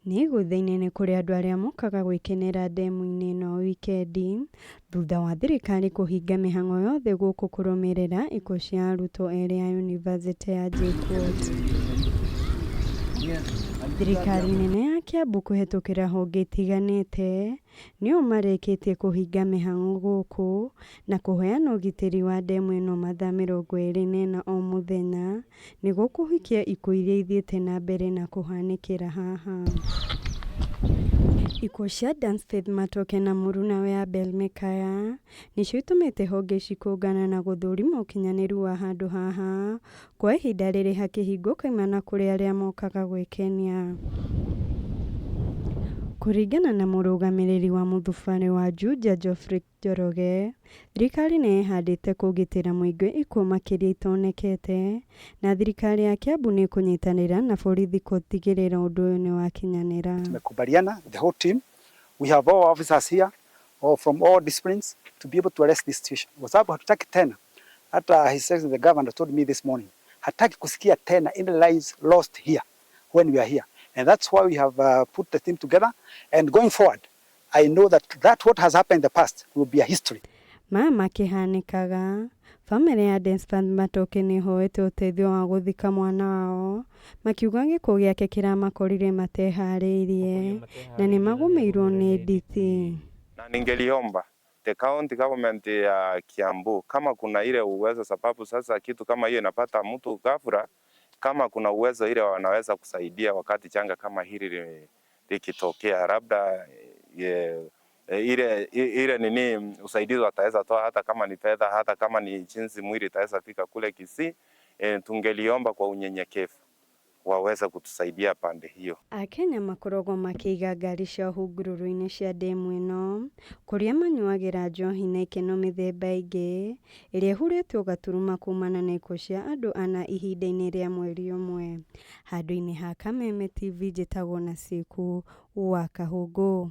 Nĩ gũthĩinĩ kũrĩ andũ arĩa mokaga gwĩkenera ndemu-inĩ ĩno wikendi, thutha wa thirikari kũhinga mĩhang'o yothe gũkũ kũrũmĩrĩra ikuũ cia arutwo erĩ a yunivasĩtĩ ya JKUAT. Thirikari nene ya Kiambu kũhetũkĩra honge itiganĩte nĩo marĩkĩtie kũhinga mĩhang'o gũkũ na kũheana ũgitĩri wa ndemu ĩno mathaa 24 o mũthenya nĩguo kũhukia ikuũ iria ithiĩte na mbere na kũhanĩkĩra haha. Ikuũ cia Dansfaith Matoke na mũruna we Abel Mekaya nĩcio itũmĩte honge ici kũngana na gũthũrima ũkinyanĩru wa handũ haha kwa ihinda rĩrĩ hakĩhingwo kaimana kũrĩ arĩa mokaga gwĩkenia. Kũringana na mũrũgamĩrĩri wa mũthubarĩ wa Juja Geoffrey Njoroge, thirikari nĩ ĩhandĩte kũgitĩra mũingĩ ikuũ makĩria itonekete na thirikari ya Kiambu nĩ kũnyitanĩra na borithi gũtigĩrĩra ũndũ ũyũ nĩ wakinyanĩra. Tumekubaliana, the whole team, we have all officers here or from all disciplines to be able to arrest this situation. Kwa sababu hatutaki tena, hata His Excellency the Governor told me this morning, hataki kusikia tena any lives lost here when we are here. And that's why we have put the team together. And going forward, I know that what has happened in the past will be a history. Mama kĩhanĩkaga, bamĩrĩ ya Dansfaith Matoke nĩ ĩhoete ũteithio wa gũthika mwana wao, makiuga gĩkuũ gĩake kĩramakorire mateharĩirie na nĩ magũmĩirwo nĩ nditi. Na ningeliomba the county government ya Kiambu kama kuna ile uwezo, sababu sasa kitu kama hiyo inapata mtu ghafla, kama kuna uwezo ile wanaweza kusaidia wakati changa kama hili likitokea, labda ile nini usaidizi wataweza toa, hata kama ni fedha, hata kama ni jinsi mwili itaweza fika kule Kisii, tungeliomba kwa unyenyekevu waweza kutusaidia pande hiyo. Akenya makoragwo makĩiga ngari cia hungururu-inĩ cia ndemu ĩno kũrĩa manyuagĩra njohi na ikeno mĩthemba ĩngĩ ĩrĩa ĩhurĩtwo gaturuma kumana na ikuũ cia andũ ana ihinda-inĩ rĩa mweri ũmwe. Handũ-inĩ ha Kameme TV njĩtagwo Nasiku wa Kahũngũ.